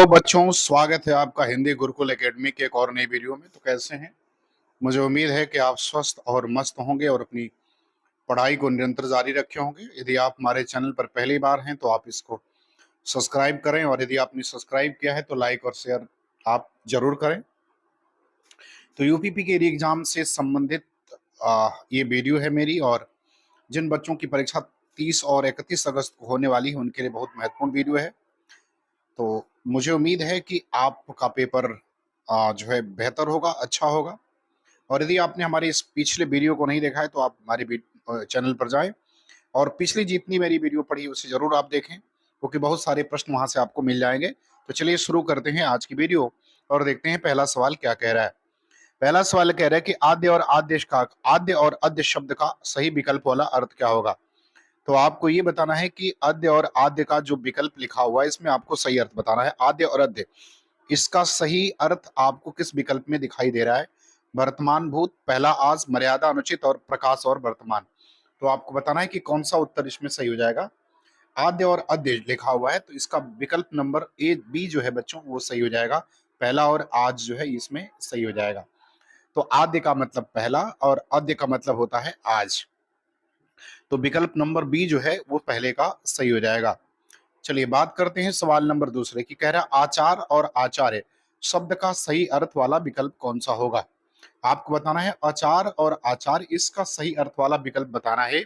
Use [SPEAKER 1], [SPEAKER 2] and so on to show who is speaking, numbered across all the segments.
[SPEAKER 1] तो बच्चों, स्वागत है आपका हिंदी गुरुकुल एकेडमी के एक और नई वीडियो में। तो कैसे हैं? मुझे उम्मीद है कि आप स्वस्थ और मस्त होंगे और अपनी पढ़ाई को निरंतर जारी रखे होंगे। यदि आप हमारे चैनल पर पहली बार हैं तो आप इसको सब्सक्राइब करें, और यदि आपने सब्सक्राइब किया है तो लाइक और शेयर आप जरूर करें। तो यूपीपी के एग्जाम से संबंधित ये वीडियो है मेरी, और जिन बच्चों की परीक्षा 30 और 31 अगस्त को होने वाली है उनके लिए बहुत महत्वपूर्ण वीडियो है। तो मुझे उम्मीद है कि आपका पेपर जो है बेहतर होगा, अच्छा होगा। और यदि आपने हमारे इस पिछले वीडियो को नहीं देखा है तो आप हमारे चैनल पर जाएं और पिछली जितनी मेरी वीडियो पढ़ी उसे जरूर आप देखें, क्योंकि बहुत सारे प्रश्न वहां से आपको मिल जाएंगे। तो चलिए शुरू करते हैं आज की वीडियो और देखते हैं पहला सवाल क्या कह रहा है। पहला सवाल कह रहा है कि आद्य और अद्य शब्द का सही विकल्प वाला अर्थ क्या होगा। तो आपको ये बताना है कि अद्य और आद्य का जो विकल्प लिखा हुआ है इसमें आपको सही अर्थ बताना है। आद्य और अद्य, इसका सही अर्थ आपको किस विकल्प में दिखाई दे रहा है? वर्तमान भूत, पहला आज, मर्यादा, अनुचित और प्रकाश और वर्तमान। तो आपको बताना है कि कौन सा उत्तर इसमें सही हो जाएगा। आद्य और अद्य लिखा हुआ है तो इसका विकल्प नंबर ए बी जो है बच्चों वो सही हो जाएगा। पहला और आज जो है इसमें सही हो जाएगा। तो आद्य का मतलब पहला और अद्य का मतलब होता है आज। तो विकल्प नंबर बी जो है वो पहले का सही हो जाएगा। चलिए बात करते हैं सवाल नंबर दूसरे की। कह रहा है आचार और आचार्य शब्द का सही अर्थ वाला विकल्प कौन सा होगा। आपको बताना है आचार और आचार्य, इसका सही अर्थ वाला विकल्प बताना है।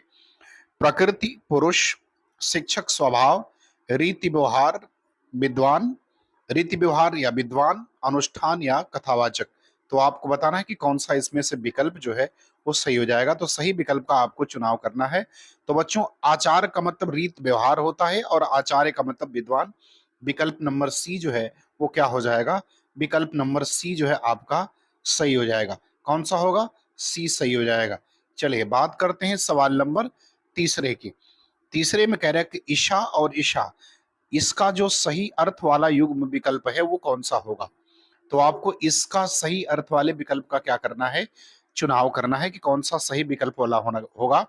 [SPEAKER 1] प्रकृति, पुरुष, शिक्षक, स्वभाव, रीति व्यवहार, विद्वान, रीति व्यवहार या विद्वान, अनुष्ठान या कथावाचक। तो आपको बताना है कि कौन सा इसमें से विकल्प जो है वो सही हो जाएगा। तो सही विकल्प का आपको चुनाव करना है। तो बच्चों, आचार का मतलब रीत व्यवहार होता है और आचार्य का मतलब विद्वान। विकल्प नंबर सी जो है वो क्या हो जाएगा? विकल्प नंबर सी जो है आपका सही हो जाएगा। कौन सा होगा? सी सही हो जाएगा। चलिए बात करते हैं सवाल नंबर तीसरे की। तीसरे में कह रहा है कि ईशा और ईशा, इसका जो सही अर्थ वाला युग्म विकल्प है वो कौन सा होगा। तो आपको इसका सही अर्थ वाले विकल्प का क्या करना है? चुनाव करना है कि कौन सा सही विकल्प वाला होना होगा।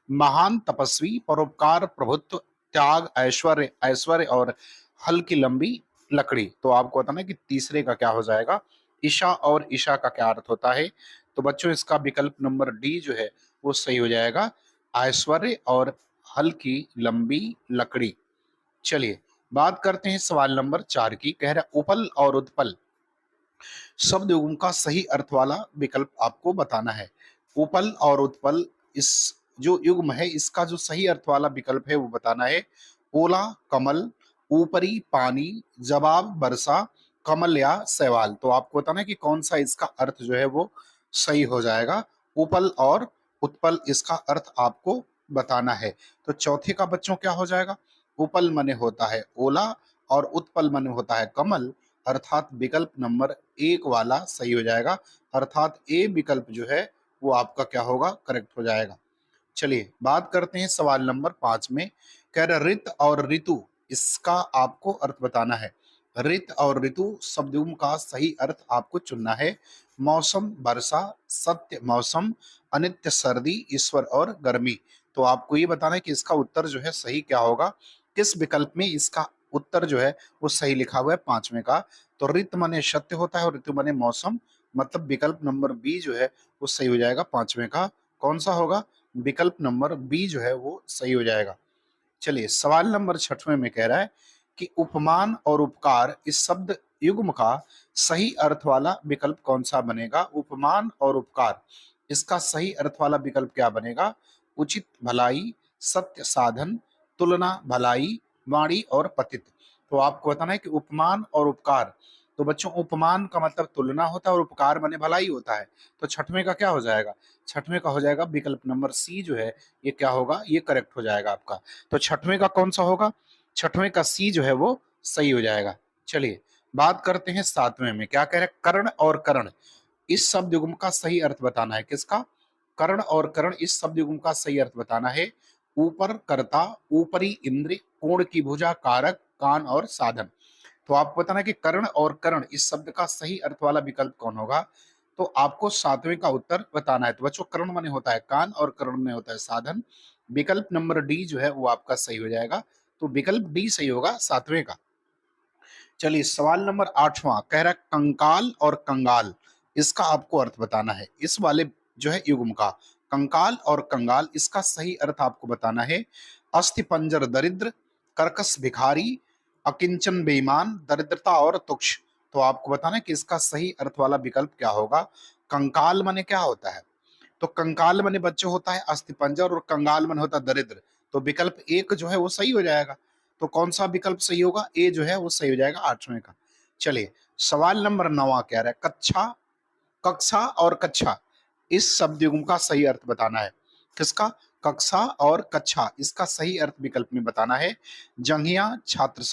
[SPEAKER 1] महान, तपस्वी, परोपकार, प्रभुत्व, त्याग, ऐश्वर्य ऐश्वर्य और हल्की लंबी लकड़ी। तो आपको बताना है कि तीसरे का क्या हो जाएगा। ईशा और ईशा का क्या अर्थ होता है। तो बच्चों, इसका विकल्प नंबर डी जो है वो सही हो जाएगा, ऐश्वर्य और हल्की लंबी लकड़ी। चलिए बात करते हैं सवाल नंबर 4 की। कह रहा है उपल और उत्पल शब्द युग्म का सही अर्थ वाला विकल्प आपको बताना है। उपल और उत्पल, इस जो युग्म है इसका जो सही अर्थ वाला विकल्प है वो बताना है। ओला, कमल, ऊपरी, पानी, जवाब, वर्षा, कमल या सवाल। तो आपको बताना है कि कौन सा इसका अर्थ जो है वो सही हो जाएगा। उपल और उत्पल, इसका अर्थ आपको बताना है। तो चौथे का बच्चों क्या हो जाएगा? उपल मने होता है ओला और उत्पल मने होता है कमल, अर्थात विकल्प नंबर एक वाला सही हो जाएगा। अर्थात ए विकल्प जो है वो आपका क्या होगा? करेक्ट हो जाएगा। चलिए बात करते हैं सवाल नंबर 5 में। कह रहा ऋत और ऋतु, इसका आपको अर्थ बताना है। ऋत और ऋतु शब्दों का सही अर्थ आपको चुनना है। मौसम, वर्षा, सत्य, मौसम, अनित्य, सर्दी, ईश्वर और गर्मी। तो आपको ये बताना है कि इसका उत्तर जो है सही क्या होगा, किस विकल्प में इसका उत्तर जो है वो सही लिखा हुआ है पांचवें का। तो ऋत माने सत्य होता है और ऋतु माने मौसम, मतलब विकल्प नंबर बी जो है वो सही हो जाएगा पांचवें का। कौन सा होगा? विकल्प नंबर बी जो है वो सही हो जाएगा। चलिए सवाल नंबर 6वें में कह रहा है कि उपमान और उपकार, इस शब्द युग्म का सही अर्थ वाला विकल्प कौन सा बनेगा। उपमान और उपकार, इसका सही अर्थ वाला विकल्प क्या बनेगा? उचित, भलाई, सत्य, साधन, तुलना, भलाई, वाणी और पतित। तो आपको बताना है कि उपमान और उपकार, तो बच्चों उपमान का मतलब तुलना होता है और उपकार माने भलाई होता है। तो 6वें का क्या हो जाएगा? 6वें का हो जाएगा विकल्प नंबर सी जो है ये क्या होगा? ये करेक्ट हो जाएगा आपका। तो 6वें का कौन सा होगा? 6वें का सी जो है वो सही हो जाएगा। चलिए बात करते हैं 7वें में। क्या कह रहे हैं? कर्ण और कर्ण, इस शब्द युग्म का सही अर्थ बताना है। किसका? कर्ण और कर्ण, इस शब्द युग्म का सही अर्थ बताना है। ऊपर, कर्ता, ऊपरी, इंद्र, कोण की भुजा, कारक, कान और साधन। तो आपको बताना है कि कर्ण और कर्ण, इस शब्द का सही अर्थ वाला विकल्प कौन होगा। तो आपको 7वें का उत्तर बताना है। तो बच्चों, कर्ण माने होता है कान और कर्ण में होता है साधन। विकल्प नंबर डी जो है वो आपका सही हो जाएगा। तो विकल्प डी सही होगा 7वें का। चलिए सवाल नंबर 8वां कह रहा है कंकाल और कंगाल, इसका आपको अर्थ बताना है। इस वाले जो है युग्म का कंकाल और कंगाल, इसका सही अर्थ आपको बताना है। अस्थिपंजर दरिद्र, कर्कश भिखारी, अकिंचन बेईमान, दरिद्रता और तुक्ष। तो आपको बताना है कि इसका सही अर्थ वाला विकल्प क्या होगा। कंकाल माने क्या होता है, तो कंकाल माने बच्चों होता है अस्थिपंजर और कंगाल माने होता है दरिद्र। तो विकल्प एक जो है वो सही हो जाएगा। तो कौन सा विकल्प सही होगा, ए जो है वो सही हो जाएगा 8वें का। चलिए सवाल नंबर 9 कह रहा है कक्षा, कक्षा और कक्षा, इस शब्द युग्म का सही अर्थ बताना है। किसका, कक्षा और कक्षा, इसका सही अर्थ विकल्प में बताना है। जंघिया छात्र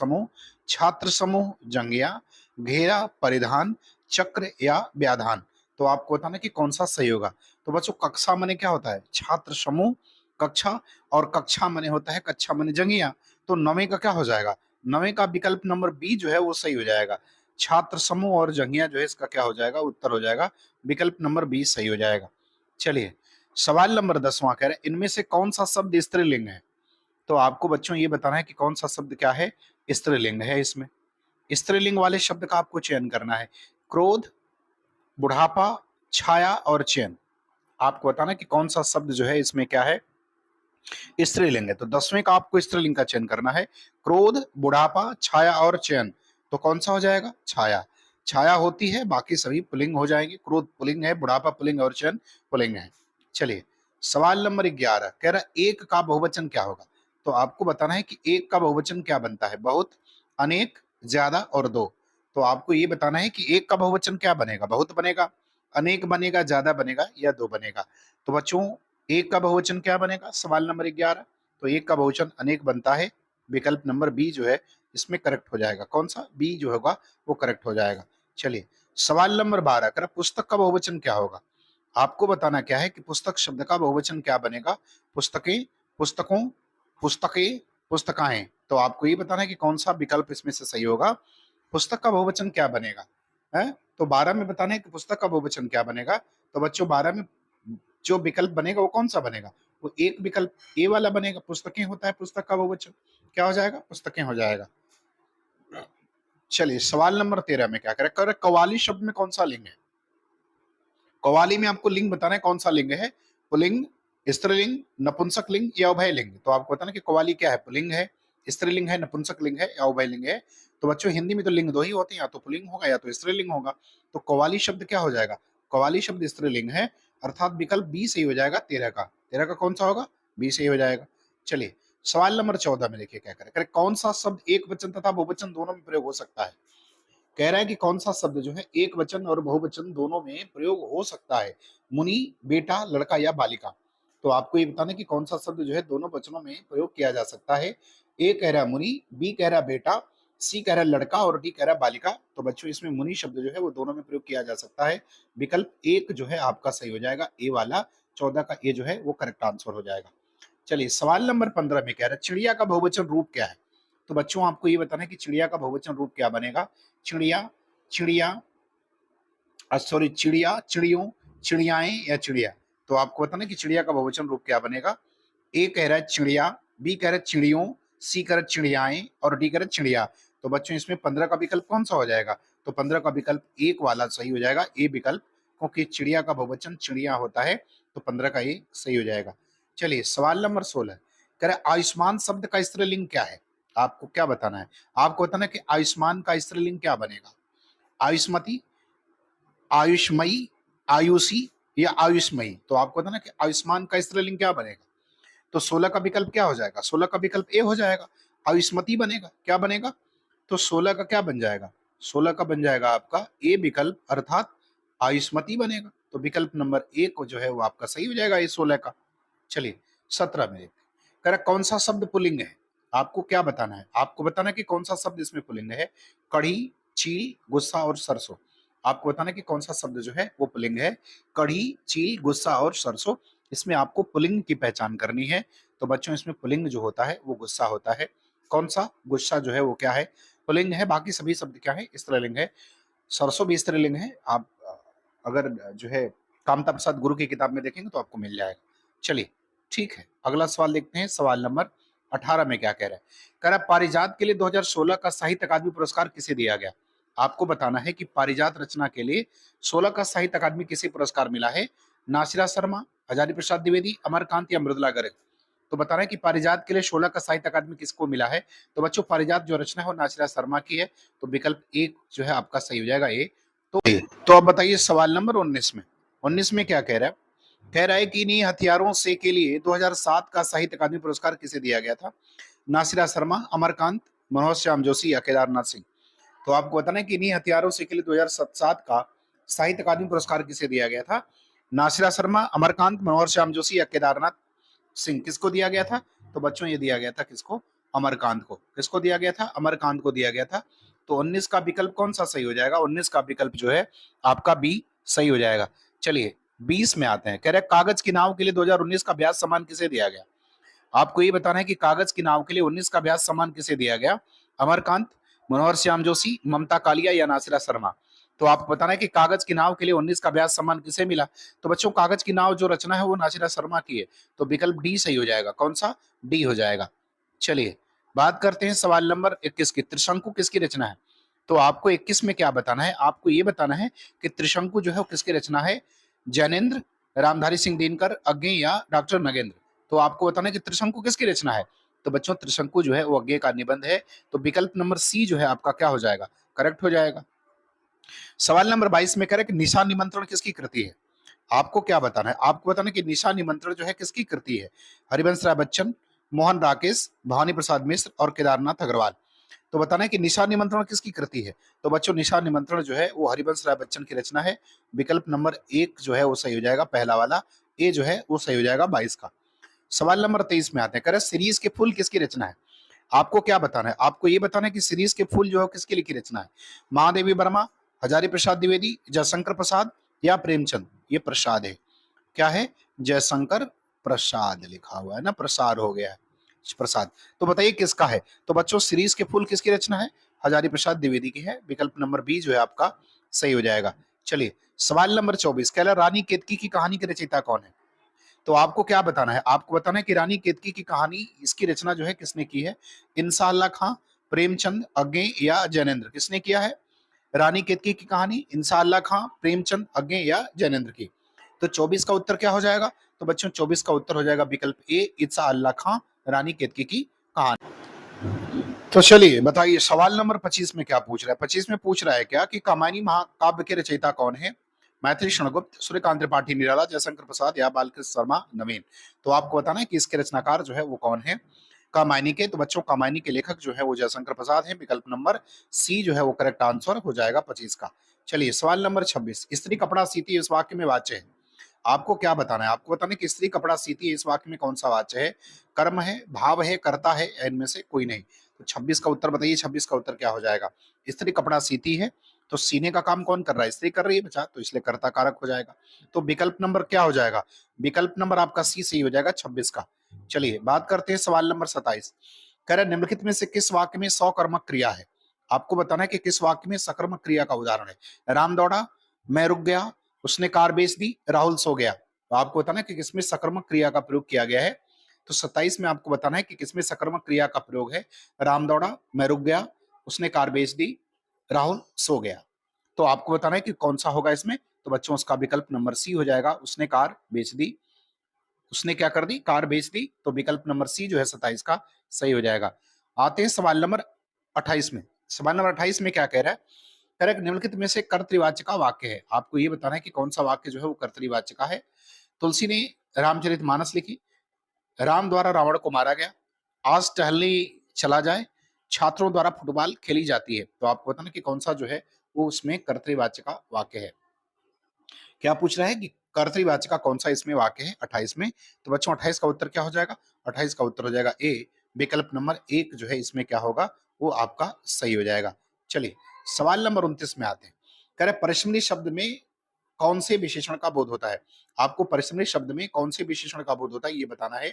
[SPEAKER 1] समूह जंघिया, घेरा परिधान, चक्र या व्याधान। तो आपको बताना है कि कौन सा सही होगा। तो बच्चों कक्षा माने क्या होता है, छात्र समूह, कक्षा, और कक्षा माने होता है कक्षा माने जंघिया। तो 9वें का क्या हो जाएगा, 9वें का विकल्प नंबर बी जो है वो सही हो जाएगा। छात्र समूह और जंघिया जो है इसका क्या हो जाएगा, उत्तर हो जाएगा, विकल्प नंबर 20 सही हो जाएगा। चलिए सवाल नंबर 10वां कह रहे हैं इनमें से कौन सा शब्द स्त्रीलिंग है। तो आपको बच्चों ये बताना है कि कौन सा शब्द क्या है, स्त्रीलिंग है। इसमें स्त्रीलिंग वाले शब्द का आपको चयन करना है। क्रोध, बुढ़ापा, छाया और चैन। आपको बताना है कि कौन सा शब्द जो है इसमें क्या है, स्त्रीलिंग है। तो 10वें का आपको स्त्रीलिंग का चयन करना है। क्रोध, बुढ़ापा, छाया और चयन। तो कौन सा हो जाएगा, छाया। छाया होती है, बाकी सभी पुल्लिंग हो जाएंगे। क्रोध पुल्लिंग है, बुढ़ापा पुल्लिंग और चयन पुल्लिंग है। चलिए सवाल नंबर 11 कह रहा है एक का बहुवचन क्या होगा। तो आपको बताना है कि एक का बहुवचन क्या बनता है, बहुत, अनेक, ज्यादा और दो। तो आपको ये बताना है कि एक का बहुवचन क्या बनेगा, बहुत बनेगा, अनेक बनेगा, ज्यादा बनेगा या दो बनेगा। तो बच्चों एक का बहुवचन क्या बनेगा, सवाल नंबर 11। तो एक का बहुवचन अनेक बनता है, विकल्प नंबर बी जो है इसमें करेक्ट हो जाएगा। कौन सा, बी जो होगा वो करेक्ट हो जाएगा। चलिए सवाल नंबर 12 कर पुस्तक का बहुवचन क्या होगा। आपको बताना क्या है कि पुस्तक शब्द का बहुवचन क्या बनेगा। पुस्तकें, पुस्तकों, पुस्तकें, पुस्तकाएं। तो आपको ये बताना है कि कौन सा विकल्प इसमें से सही होगा। पुस्तक का बहुवचन क्या बनेगा है, तो 12 में बताना है कि पुस्तक का बहुवचन क्या बनेगा। तो बच्चों 12 में जो विकल्प बनेगा वो कौन सा बनेगा, वो एक विकल्प ए वाला बनेगा। पुस्तकें होता है पुस्तक का बहुवचन, क्या हो जाएगा, पुस्तकें हो जाएगा। चलिए सवाल नंबर 13 में क्या करें, कव्वाली शब्द में कौन सा लिंग है। कव्वाली में आपको लिंग बताना है कौन सा लिंग है, पुल्लिंग, स्त्रीलिंग, नपुंसक लिंग या उभय लिंग। तो आपको बताना कि कव्वाली क्या है, पुल्लिंग है, स्त्रीलिंग है, नपुंसक लिंग है या उभय लिंग है। तो बच्चों हिंदी में तो लिंग दो ही होते हैं, या तो पुल्लिंग होगा या तो स्त्रीलिंग होगा। तो कव्वाली शब्द क्या हो जाएगा, कव्वाली शब्द स्त्रीलिंग है, अर्थात विकल्प बी सही हो जाएगा। 13 का कौन सा होगा, बी सही हो जाएगा। चलिए सवाल नंबर 14 में देखिए क्या करें, कौन सा शब्द एक वचन तथा बहुवचन दोनों में प्रयोग हो सकता है। कह रहा है कि कौन सा शब्द जो है एक वचन और बहुवचन दोनों में प्रयोग हो सकता है। मुनि, बेटा, लड़का या बालिका। तो आपको ये बताना कि कौन सा शब्द जो है दोनों वचनों में प्रयोग किया जा सकता है। ए कह रहा है मुनि, बी कह रहा है बेटा, सी कह रहा है लड़का और डी कह रहा है बालिका। तो बच्चों इसमें मुनि शब्द जो है वो दोनों में प्रयोग किया जा सकता है। विकल्प एक जो है आपका सही हो जाएगा, ए वाला 14 का ए जो है वो करेक्ट आंसर हो जाएगा। चलिए सवाल नंबर 15 में कह रहा है चिड़िया का बहुवचन रूप क्या है। तो बच्चों आपको ये बताना है कि चिड़िया का बहुवचन रूप क्या बनेगा। चिड़िया, चिड़िया, सॉरी चिड़िया, चिड़ियों, चिड़ियाएं या चिड़िया। तो आपको बताना कि चिड़िया का बहुवचन रूप क्या बनेगा। ए कह रहा है चिड़िया, बी कह रहा है चिड़ियों, सी कह रहा है चिड़ियाएं और डी कह रहा है चिड़िया। तो बच्चों इसमें 15 का विकल्प कौन सा हो जाएगा, तो 15 का विकल्प एक वाला सही हो जाएगा, ए विकल्प, क्योंकि चिड़िया का बहुवचन चिड़िया होता है। तो 15 का ए सही हो जाएगा। चलिए सवाल नंबर 16 कह रहा है आयुष्मान शब्द का स्त्रीलिंग क्या है। आपको क्या बताना है, आपको बताना है कि आयुष्मान का स्त्रीलिंग क्या बनेगा। आयुष्मती, आयुष्मयी, आयुषी या आयुष्मयी। तो आपको बताना कि आयुष्मान का स्त्रीलिंग क्या बनेगा। तो 16 का विकल्प क्या हो जाएगा, 16 का विकल्प ए हो जाएगा, आयुष्मती बनेगा। क्या बनेगा, तो 16 का क्या बन जाएगा, 16 का बन जाएगा आपका ए विकल्प, अर्थात आयुष्मती बनेगा। तो विकल्प नंबर ए को जो है वो आपका सही हो जाएगा, ए 16 का। चलिए 17 में कह रहा कौन सा शब्द पुल्लिंग है। आपको क्या बताना है, आपको बताना है कि कौन सा शब्द इसमें पुल्लिंग है। कढ़ी, चील, गुस्सा और सरसों। आपको बताना है कि कौन सा शब्द जो है वो पुल्लिंग है। कढ़ी, चील, गुस्सा और सरसों, इसमें आपको पुल्लिंग की पहचान करनी है। तो बच्चों इसमें पुल्लिंग जो होता है वो गुस्सा होता है। कौन सा, गुस्सा जो है वो क्या है, पुल्लिंग है। बाकी सभी शब्द क्या है, स्त्रीलिंग है। सरसों भी स्त्रीलिंग है। आप अगर जो है कामता प्रसाद गुरु की किताब में देखेंगे तो आपको मिल जाएगा। चलिए ठीक है, अगला सवाल देखते हैं, सवाल नंबर 18 में क्या कह रहा है? कह रहा है पारिजात के लिए 2016 का साहित्य अकादमी पुरस्कार किसे दिया गया? आपको बताना है कि पारिजात रचना के लिए 16 का साहित्य अकादमी किसे पुरस्कार मिला है? नासिरा शर्मा, हजारी प्रसाद द्विवेदी, अमरकांत या मृदुला गर्ग? तो बताना है कि पारिजात के लिए 16 का साहित्य अकादमी किसको मिला है? तो बच्चों पारिजात जो रचना है वो नासिरा शर्मा की है, तो विकल्प एक जो है आपका सही हो जाएगा ए। तो अब बताइए सवाल नंबर 19 में। 19 में क्या कह रहा है? कह रहा है कि इन्हीं हथियारों से के लिए 2007 का साहित्य अकादमी पुरस्कार किसे दिया गया था? नासिरा शर्मा, अमरकांत, मनोज श्याम जोशी या केदारनाथ सिंह? तो आपको बताना है कि इन्हीं हथियारों से के लिए 2007 का साहित्य अकादमी पुरस्कार किसे दिया गया था? नासिरा शर्मा, अमरकांत, मनोहर श्याम जोशी या केदारनाथ सिंह? किसको दिया गया था? तो बच्चों ये दिया गया था किसको? अमरकांत को। किसको दिया गया था? अमरकांत को दिया गया था। तो 19 का विकल्प कौन सा सही हो जाएगा? 19 का विकल्प जो है आपका बी सही हो जाएगा। चलिए 20 में आते हैं। कह रहे कागज की नाव के लिए 2019 का ब्याज सम्मान किसे दिया गया? आपको ये बताना है कि कागज की नाव के लिए 19 का ब्याज सम्मान किसे दिया गया? अमरकांत, मनोहर श्याम जोशी, ममता कालिया या नासिरा शर्मा? तो आपको बताना है कि कागज की नाव के लिए 19 का ब्याज सम्मान किसे मिला? तो बच्चों कागज की नाव जो रचना है वो नासिरा शर्मा की है, तो विकल्प डी सही हो जाएगा। कौन सा? डी हो जाएगा। चलिए बात करते हैं सवाल नंबर 21 की। त्रिशंकु किसकी रचना है? तो आपको 21 में क्या बताना है? आपको ये बताना है कि त्रिशंकु जो है वो किसकी रचना है? जैनेन्द्र, रामधारी सिंह दिनकर, अज्ञे या डॉक्टर नगेंद्र? तो आपको बताना है कि त्रिशंकु किसकी रचना है? तो बच्चों त्रिशंकु जो है वो अज्ञे का निबंध है, तो विकल्प नंबर सी जो है आपका क्या हो जाएगा? करेक्ट हो जाएगा। सवाल नंबर 22 में कह रहा है कि निशा निमंत्रण किसकी कृति है? आपको क्या बताना है? आपको बताना है कि निशा निमंत्रण जो है किसकी कृति है? हरिवंश राय बच्चन, मोहन राकेश, भवानी प्रसाद मिश्र और केदारनाथ अग्रवाल? तो बताना है कि निशा निमंत्रण किसकी कृति है? तो बच्चों निशा निमंत्रण जो है वो हरिवंश राय बच्चन की रचना है। विकल्प नंबर एक जो है वो सही हो जाएगा, पहला वाला ए जो है वो सही हो जाएगा 22 का। सवाल नंबर 23 में आते हैं। कह रहे सीरीज के फूल किसकी रचना है? आपको क्या बताना है? आपको ये बताना है कि सीरीज के फूल जो है किसके लिखी रचना है? महादेवी वर्मा, हजारी प्रसाद द्विवेदी, जयशंकर प्रसाद या प्रेमचंद? ये प्रसाद है। क्या है? जयशंकर प्रसाद लिखा हुआ है ना, प्रसाद हो गया है प्रसाद। तो बताइए किसका है? तो बच्चों सीरीज के फूल किसकी रचना है? हजारी प्रसाद द्विवेदी की है। विकल्प नंबर बी जो है आपका सही हो जाएगा। चलिए सवाल नंबर 24 कह रहा रानी केतकी की कहानी के रचयिता कौन है? तो आपको क्या बताना है? आपको बताना है कि रानी केतकी की कहानी इसकी रचना जो है किसने की है? इंसाअल्लाह खां, प्रेमचंद, अज्ञे या जैनेन्द्र? किसने किया है रानी केतकी की कहानी? इंसाअल्लाह खां, प्रेमचंद, अज्ञे या जैनेन्द्र की? तो 24 का उत्तर क्या हो जाएगा? तो बच्चों 24 का उत्तर हो जाएगा विकल्प ए, इंसाअल्लाह खां, रानी केतकी की कहानी। तो चलिए बताइए सवाल नंबर 25 में क्या पूछ रहा है? 25 में पूछ रहा है क्या कि कामायनी महाकाव्य के रचयिता कौन है? मैथिली शरणगुप्त, सूर्यकांत त्रिपाठी निराला, जयशंकर प्रसाद या बालकृष्ण शर्मा नवीन? तो आपको बताना है कि इसके रचनाकार जो है वो कौन है कामायनी के? तो बच्चों कामायनी के लेखक जो है वो जयशंकर प्रसाद है। विकल्प नंबर सी जो है वो करेक्ट आंसर हो जाएगा 25 का। चलिए सवाल नंबर 26, स्त्री कपड़ा सीती इस वाक्य में वाच्य है? आपको क्या बताना है? आपको बताना है कि स्त्री कपड़ा सीती है इस वाक्य में कौन सा वाच्य है? कर्म है, भाव है, कर्ता है, इनमें से कोई नहीं? तो 26 का उत्तर बताइए। 26 का उत्तर क्या हो जाएगा? स्त्री कपड़ा सीती है, तो सीने का काम कौन कर रहा है? स्त्री कर रही है बच्चा, तो इसलिए कर्ता कारक हो जाएगा। तो विकल्प नंबर क्या हो जाएगा? विकल्प नंबर आपका सी सही हो जाएगा 26 का। चलिए बात करते हैं सवाल नंबर 27। कह रहे निम्नलिखित में से किस वाक्य में सौकर्मक क्रिया है? आपको बताना है कि किस वाक्य में सकर्मक क्रिया का उदाहरण है? राम दौड़ा, मैं रुक गया, उसने कार बेच दी, राहुल सो गया? तो आपको बताना है कि किसमें सकर्मक क्रिया का प्रयोग किया गया है? तो 27 में आपको बताना है कि किसमें सकर्मक क्रिया का प्रयोग है? राम दौड़ा, मैं रुक गया, उसने कार बेच दी, राहुल सो गया? तो आपको बताना है कि कौन सा होगा इसमें? तो बच्चों उसका विकल्प नंबर सी हो जाएगा, उसने कार बेच दी। उसने क्या कर दी? कार बेच दी। तो विकल्प नंबर सी जो है 27 का सही हो जाएगा। आते हैं सवाल नंबर 28 में। सवाल नंबर 28 में क्या कह रहा है? कह रहा है निम्नलिखित में से कर्तृवाच्य का वाक्य है। आपको ये बताना है कि कौन सा वाक्य जो है वो कर्तृवाच्य का है। तुलसी ने रामचरितमानस लिखी, राम द्वारा रावण को मारा गया, आज टहलने चला जाए, छात्रों द्वारा फुटबॉल खेली जाती है? तो आपको बताना कि कौन सा जो है वो उसमें कर्तृवाच्य का वाक्य है। क्या पूछ रहा है कि कर्तृवाच्य का कौन सा इसमें वाक्य है 28 में? तो बच्चों 28 का उत्तर क्या हो जाएगा? 28 का उत्तर हो जाएगा ए, विकल्प नंबर एक जो है इसमें क्या होगा वो आपका सही हो जाएगा। चलिए सवाल नंबर 29 में आते हैं। कह रहे परिश्रमी शब्द में कौन से विशेषण का बोध होता है? आपको परिश्रमी शब्द में कौन से विशेषण का बोध होता है ये बताना है।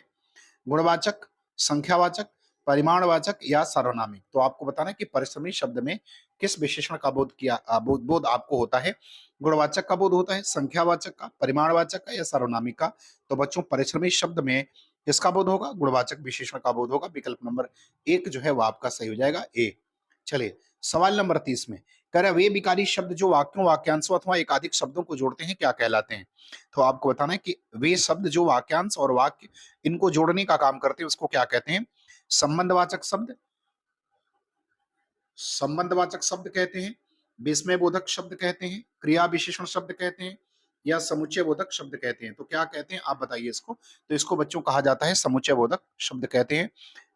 [SPEAKER 1] गुणवाचक, संख्यावाचक, परिमाणवाचक या सार्वनामिक? तो आपको बताना है कि परिश्रमी शब्द में किस विशेषण का बोध आपको होता है? गुणवाचक का बोध होता है, संख्यावाचक का, परिमाणवाचक का या सार्वनामिक का? तो बच्चों परिश्रमी शब्द में किसका बोध होगा? गुणवाचक विशेषण का बोध होगा। विकल्प नंबर 1 जो है वो आपका सही हो जाएगा ए। चलिए सवाल नंबर 30 में कह रहा है वे विकारी शब्द जो वाक्यों, वाक्यांशों अथवा एकाधिक शब्दों को जोड़ते हैं क्या कहलाते हैं? तो आपको बताना है कि वे शब्द जो वाक्यांश और वाक्य इनको जोड़ने का काम करते हैं उसको क्या कहते हैं? संबंधवाचक शब्द, संबंधवाचक शब्द कहते हैं, विस्मय बोधक शब्द कहते हैं, क्रिया विशेषण शब्द कहते हैं या समुच्चय बोधक शब्द कहते हैं। तो क्या कहते हैं आप बताइए इसको? तो इसको बच्चों कहा जाता है समुच्चय बोधक शब्द कहते हैं।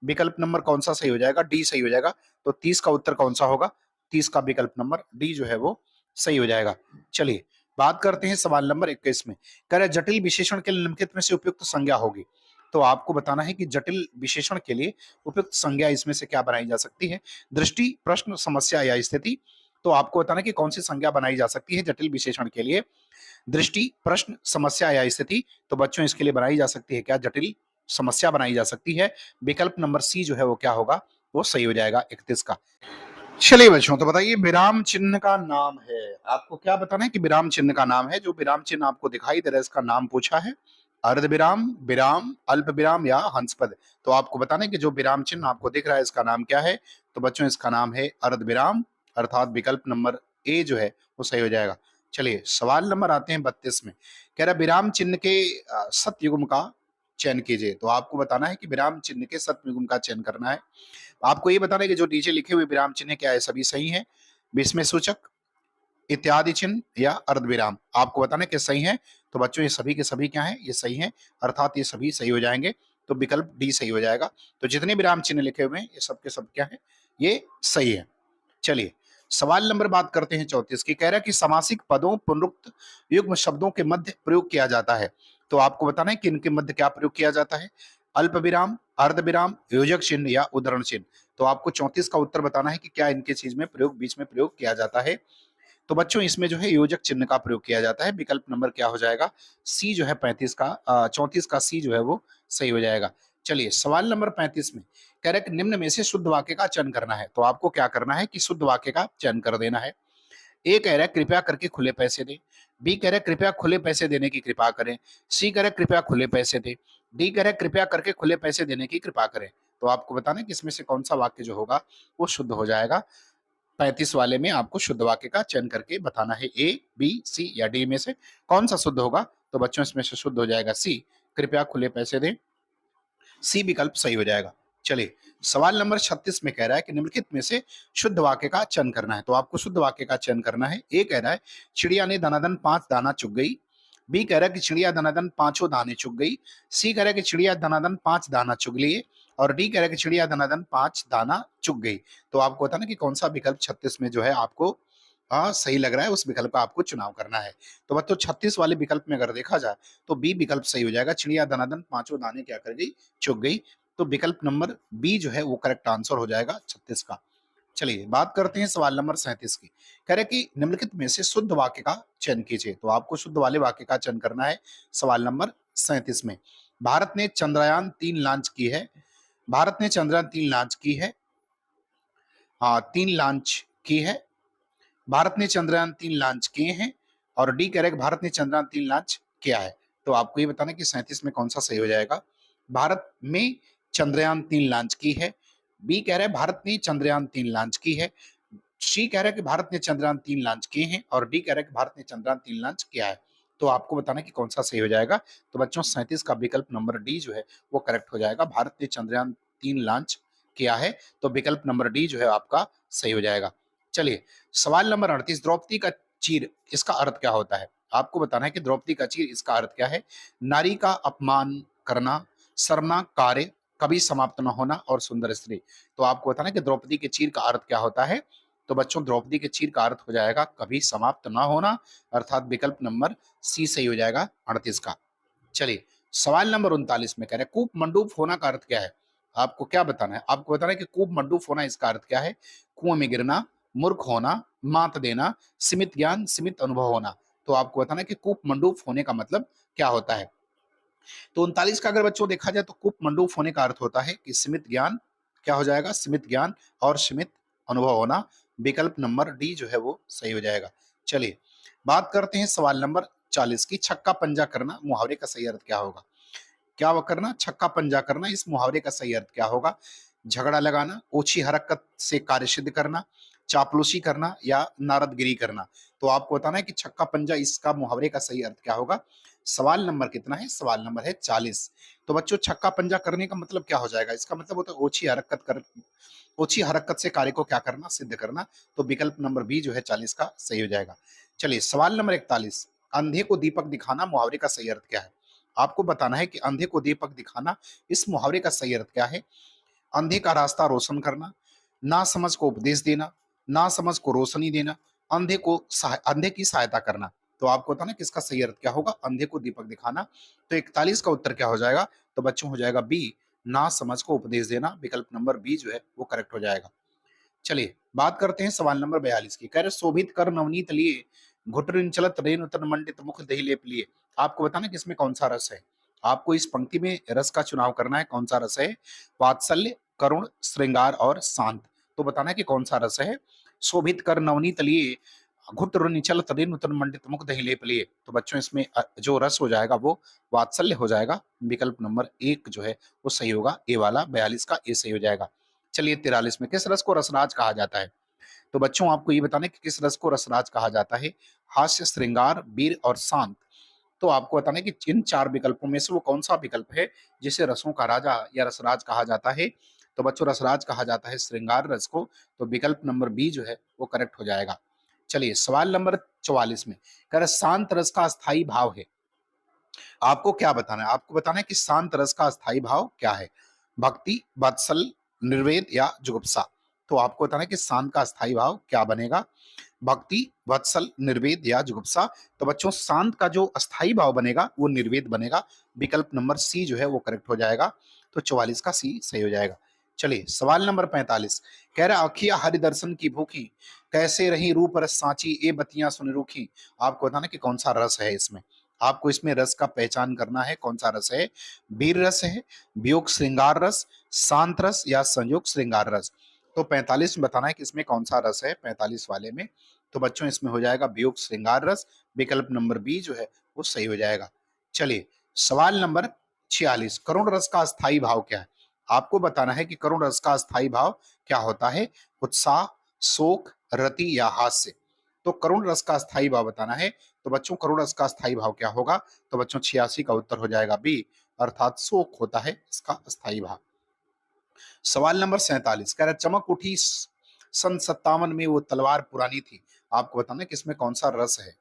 [SPEAKER 1] विकल्प नंबर कौन सा सही हो जाएगा? डी सही हो जाएगा। तो 30 का उत्तर कौन सा होगा? 30 का विकल्प नंबर डी जो है वो सही हो जाएगा। चलिए बात करते हैं सवाल नंबर 21 में। कह रहे जटिल विशेषण के लिए निम्नलिखित में से उपयुक्त संज्ञा होगी। तो आपको बताना है कि जटिल विशेषण के लिए उपयुक्त संज्ञा इसमें से क्या बनाई जा सकती है? दृष्टि, प्रश्न, समस्या या स्थिति। तो आपको बताना कि कौन सी संज्ञा बनाई जा सकती है जटिल विशेषण के लिए? दृष्टि, प्रश्न, समस्या या स्थिति। तो बच्चों इसके लिए बनाई जा सकती है क्या? जटिल समस्या बनाई जा सकती है। विकल्प नंबर सी जो है वो क्या होगा? वो सही हो जाएगा 31 का। चलिए बच्चों तो बताइए विराम चिन्ह का नाम है। आपको क्या बताना है कि विराम चिन्ह का नाम है? जो विराम चिन्ह आपको दिखाई दे रहा है इसका नाम पूछा है। अर्ध विराम, विराम, अल्प विराम या हंसपद। तो आपको बताना है कि जो विराम चिन्ह आपको दिख रहा है इसका नाम क्या है? तो बच्चों इसका नाम है अर्ध विराम, अर्थात विकल्प नंबर ए जो है वो सही हो जाएगा। चलिए सवाल नंबर आते हैं 32 में। कह रहा विराम चिन्ह के सतयुग्म का चयन कीजिए। तो आपको बताना है कि विराम चिन्ह के सतयुग्म का चयन करना है। आपको ये बताना है कि जो नीचे लिखे हुए विराम चिन्ह क्या है? सभी सही हैं। विस्मय सूचक, इत्यादि चिन्ह या अर्धविराम। आपको बताना है कि सही है। तो बच्चों ये सभी के सभी क्या है? ये सही है, अर्थात ये सभी सही हो जाएंगे। तो विकल्प डी सही हो जाएगा। तो जितने विराम चिन्ह लिखे हुए हैं ये सब के सब क्या है? ये सही है। चलिए सवाल नंबर बात करते हैं 34 की। कह रहा है कि समासिक पदों, पुनरुक्त युग्म शब्दों के मध्य प्रयोग किया जाता है। तो आपको बताना है कि इनके मध्य क्या प्रयोग किया जाता है? अल्प विराम, अर्ध विराम, योजक चिन्ह या उद्धरण चिन्ह। तो आपको 34 का उत्तर बताना है कि क्या इनके चीज में प्रयोग, बीच में प्रयोग किया जाता है। तो बच्चों इसमें जो है योजक चिन्ह का प्रयोग किया जाता है। विकल्प नंबर क्या हो जाएगा? सी जो है 35 का 34 का सी जो है वो सही हो जाएगा। चलिए सवाल नंबर 35 में कह रहा है कि निम्न में से शुद्ध वाक्य का चयन करना है। तो आपको क्या करना है कि शुद्ध वाक्य का चयन कर देना है। ए कह रहा है कृपया करके खुले पैसे दे। बी कह रहा है कृपया खुले पैसे देने की कृपा करें। सी कह रहा है कृपया खुले पैसे दे। डी कह रहा है कृपया करके खुले पैसे देने की कृपा करें। तो आपको बताना है कि इसमें से कौन सा वाक्य जो होगा वो शुद्ध हो जाएगा। 35 वाले में आपको शुद्ध वाक्य का चयन करके बताना है। ए, बी, सी या डी में से कौन सा शुद्ध होगा? तो बच्चों इसमें से शुद्ध हो जाएगा सी, कृपया खुले पैसे दें। सी विकल्प सही हो जाएगा। चलिए सवाल नंबर 36 में कह रहा है कि निम्नलिखित में से शुद्ध वाक्य का चयन करना है। तो आपको शुद्ध वाक्य का चयन करना है। ए कह रहा है चिड़िया ने दनादन 5 दाना चुग गई। बी कह रहा है कि चिड़िया दनादन पांचों दाने चुग गई। सी कह रहा है कि चिड़िया दनादन 5 दाना चुग लिए। और डी कह रहा है कि चिड़िया दनादन 5 दाना चुग गई। तो आपको बताना कि कौन सा विकल्प 36 में जो है आपको सही लग रहा है, उस विकल्प का आपको चुनाव करना है। तो बच्चों 36 वाले विकल्प में अगर देखा जाए तो बी विकल्प सही हो जाएगा। चिड़िया दनादन पांचों दाने क्या कर गई? चुग गई। तो विकल्प नंबर बी जो है वो करेक्ट आंसर हो जाएगा 36 का। चलिए बात करते हैं सवाल नंबर 37 की। कह रहे कि निम्नलिखित में से शुद्ध वाक्य का चयन कीजिए। तो आपको शुद्ध वाले वाक्य का चयन करना है सवाल नंबर 37 में। भारत ने चंद्रयान 3 लॉन्च की है। भारत ने चंद्रयान 3 लॉन्च की है। हाँ 3 लॉन्च की है। भारत ने चंद्रयान 3 लॉन्च किए हैं। और डी कह रहा है कि भारत ने चंद्रयान 3 लॉन्च किया है। तो आपको ये बताना कि 37 में कौन सा सही हो जाएगा? भारत में चंद्रयान 3 लॉन्च की है। बी कह रहा है भारत ने चंद्रयान 3 लॉन्च की है। सी कह रहा है कि भारत ने चंद्रयान 3 लॉन्च किए हैं। और डी कह रहा है कि भारत ने चंद्रयान 3 लॉन्च किया है। तो आपको बताना कि कौन सा सही हो जाएगा। तो बच्चों 37 का विकल्प नंबर डी जो है वो करेक्ट हो जाएगा। भारत ने चंद्रयान 3 लॉन्च किया है। तो विकल्प नंबर डी जो है आपका सही हो जाएगा। चलिए सवाल नंबर 38 द्रौपदी का चीर इसका अर्थ क्या होता है? आपको बताना है कि द्रौपदी का चीर इसका अर्थ क्या है? नारी का अपमान करना, शर्मनाक कार्य, कभी समाप्त न होना और सुंदर स्त्री। तो आपको बताना है कि द्रौपदी के चीर का अर्थ क्या होता है? तो बच्चों द्रौपदी के चीर का अर्थ हो जाएगा कभी समाप्त ना होना, अर्थात विकल्प नंबर सी सही हो जाएगा 38 का। चलिए सवाल नंबर 39 में कह रहे हैं कूप मंडूक होना का अर्थ क्या है? आपको क्या बताना है? आपको बताना है कि कूप मंडूक होना इसका अर्थ क्या है? कुआं में गिरना, मूर्ख होना, मात देना, सीमित ज्ञान, सीमित अनुभव होना। तो आपको बताना है कि कूप मंडूक होने का मतलब क्या होता है। तो 39 का अगर बच्चों देखा जाए तो कूप मंडूक होने का अर्थ होता है कि सीमित ज्ञान, क्या हो जाएगा? सीमित ज्ञान और सीमित अनुभव होना। विकल्प नंबर डी जो है वो सही हो जाएगा। चलिए बात करते हैं सवाल नंबर 40 की। छक्का पंजा करना मुहावरे का सही अर्थ क्या होगा? क्या वो करना? छक्का पंजा करना। इस मुहावरे का सही अर्थ क्या होगा? झगड़ा लगाना, ओछी हरकत से कार्य सिद्ध करना, चापलूसी करना या नारदगिरी करना। तो आपको बताना है कि छक्का पंजा इसका मुहावरे का सही अर्थ क्या होगा। सवाल नंबर कितना है? सवाल नंबर है 40। तो बच्चों छक्का पंजा करने का मतलब क्या हो जाएगा? इसका मतलब होता है ओछी हरकत से कार्य को क्या करना? सिद्ध करना। तो विकल्प नंबर बी जो है 40 का सही हो जाएगा। चलिए सवाल नंबर 41, अंधे को दीपक दिखाना मुहावरे का सही अर्थ क्या है? आपको बताना है कि अंधे को दीपक दिखाना इस मुहावरे का सही अर्थ क्या है। अंधे का रास्ता रोशन करना, ना समझ को उपदेश देना, ना समझ को रोशनी देना, अंधे की सहायता करना। तो आपको बताना किसका सही अर्थ क्या होगा? अंधे को दीपक दिखाना। तो 41 का उत्तर क्या हो जाएगा? तो बच्चों हो जाएगा बी, ना समझ को उपदेश देना। विकल्प नंबर बी जो है वो करेक्ट हो जाएगा। चलिए बात करते हैं सवाल नंबर 42 की। कह रहे शोभित कर नवनीत लिए, घुटरिन चलत रेणु तन मंडित मुख दही लेप लिए। आपको बताना कि इसमें कौन सा रस है। आपको इस पंक्ति में रस का चुनाव करना है। कौन सा रस है? वात्सल्य, करुण, श्रृंगार और शांत। तो बताना है कि कौन सा रस है। शोभित कर नवनीत लिए, घुट रुनि चलत रेणु तन मंडित मुख दही लेप लिए। तो बच्चों इसमें जो रस हो जाएगा वो वात्सल्य हो जाएगा। विकल्प नंबर एक जो है वो सही होगा। ए वाला 42 का ए सही हो जाएगा। चलिए 43 में, किस रस को रसराज कहा जाता है? तो बच्चों आपको ये बताना है कि किस रस को रसराज कहा जाता है। हास्य, श्रृंगार, वीर और शांत। तो आपको बताना है कि इन चार विकल्पों में से वो कौन सा विकल्प है जिसे रसों का राजा या रसराज कहा जाता है। तो बच्चों रसराज कहा जाता है श्रृंगार रस को। तो विकल्प नंबर बी जो है वो करेक्ट हो जाएगा। चलिए सवाल नंबर 44 में, कह रहे शांत रस का अस्थाई भाव है। आपको क्या बताना है? आपको बताना है कि शांत रस का अस्थाई भाव क्या है। भक्ति, वात्सल, निर्वेद या जुगुप्सा। तो आपको बताना है कि शांत का अस्थाई भाव क्या बनेगा। भक्ति, वत्सल, निर्वेद या जुगुप्सा। तो बच्चों शांत का जो अस्थाई भाव बनेगा वो निर्वेद बनेगा। विकल्प नंबर सी जो है वो करेक्ट हो जाएगा। तो 44 का सी सही हो जाएगा। चलिए सवाल नंबर 45, कह रहा अखिया हरि दर्शन की भूखी, कैसे रही रूप रस सांची ए बतियां सुन रूखी। आपको बताना कि कौन सा रस है इसमें। आपको इसमें रस का पहचान करना है। कौन सा रस है? वीर रस है, वियोग श्रृंगार रस, शांत रस या संयोग श्रृंगार रस। तो 45 में बताना है कि इसमें कौन सा रस है 45 वाले में। तो बच्चों इसमें हो जाएगा वियोग श्रृंगार रस। विकल्प नंबर बी जो है वो सही हो जाएगा। चलिए सवाल नंबर 46, करुण रस का अस्थाई भाव क्या है? आपको बताना है कि करुण रस का अस्थाई भाव क्या होता है। उत्साह, शोक, रति या हास्य। तो करुण रस का अस्थाई भाव बताना है। तो बच्चों करुण रस का अस्थाई भाव क्या होगा? तो बच्चों 86 का उत्तर हो जाएगा बी, अर्थात शोक होता है इसका अस्थाई भाव। सवाल नंबर 47, कह रहा चमक उठी सन 57 में वो तलवार पुरानी थी। आपको बताना है कि इसमें कौन सा रस है।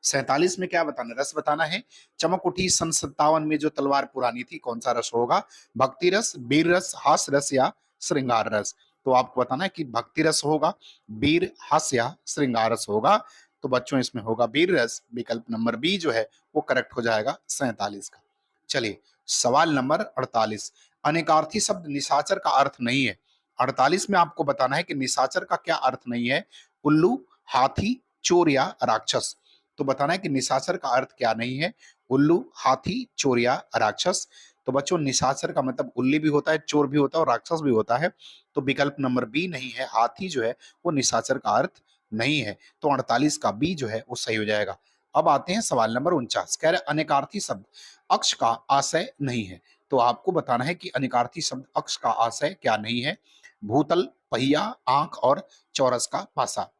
[SPEAKER 1] 47 में क्या बताना है? रस बताना है। चमक उठी सन 57 में जो तलवार पुरानी थी, कौन सा रस होगा। भक्ति रस, वीर रस, हास्य रस या श्रृंगार रस। तो आपको बताना है कि भक्ति रस होगा, वीर, हास्य या श्रृंगार रस होगा। तो बच्चों इसमें होगा वीर रस। विकल्प नंबर बी जो है वो करेक्ट हो जाएगा 47 का। चलिए सवाल नंबर 48, अनेकार्थी शब्द निशाचर का अर्थ नहीं है। 48 में आपको बताना है कि निशाचर का क्या अर्थ नहीं है। उल्लू, हाथी, चोर या राक्षस। तो बताना है कि निशाचर का अर्थ क्या नहीं है। उल्लू, हाथी, चोर या राक्षस। तो बच्चों निशाचर का मतलब उल्ली भी होता है, चोर भी होता है और राक्षस भी होता है। तो विकल्प नंबर बी नहीं है, हाथी जो है वो निशाचर का अर्थ नहीं है। तो 48 का बी जो है वो सही हो जाएगा। अब आते हैं सवाल नंबर 49, कह रहे अनेकार्थी शब्द अक्ष का आशय नहीं है। तो आपको बताना है कि अनेकार्थी शब्द अक्ष का आशय क्या नहीं है। भूतल, पहिया, आंख और चौरस का पासा।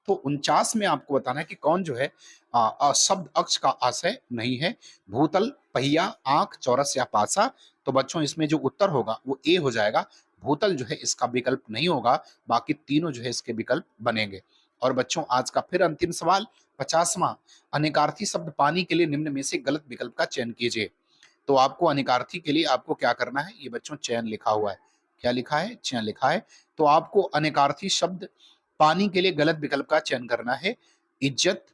[SPEAKER 1] तो 49 में आपको बताना है कि कौन जो है शब्द अक्ष का आशय नहीं है। भूतल, पहिया, आंख, चौरस या पासा। तो बच्चों इसमें जो उत्तर होगा वो ए हो जाएगा। भूतल जो है इसका विकल्प नहीं होगा, बाकी तीनों जो है इसके विकल्प बनेंगे। और बच्चों आज का फिर अंतिम सवाल 50वां, अनेकार्थी शब्द पानी के लिए निम्न में से गलत विकल्प का चयन कीजिए। तो आपको अनेकार्थी के लिए आपको क्या करना है, ये बच्चों चयन लिखा हुआ है। क्या लिखा है? चयन लिखा है। तो आपको अनेकार्थी शब्द पानी के लिए गलत विकल्प का चयन करना है। इज्जत,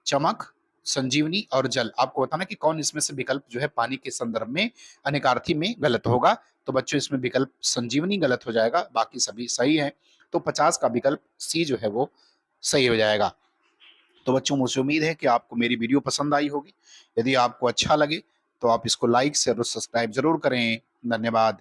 [SPEAKER 1] चमक, संजीवनी और जल। आपको बताना कि कौन इसमें से विकल्प जो है पानी के संदर्भ में अनेकार्थी में गलत होगा। तो बच्चों इसमें विकल्प संजीवनी गलत हो जाएगा, बाकी सभी सही है। तो 50 का विकल्प सी जो है वो सही हो जाएगा। तो बच्चों मुझे उम्मीद है कि आपको मेरी वीडियो पसंद आई होगी। यदि आपको अच्छा लगे तो आप इसको लाइक शेयर और सब्सक्राइब जरूर करें। धन्यवाद।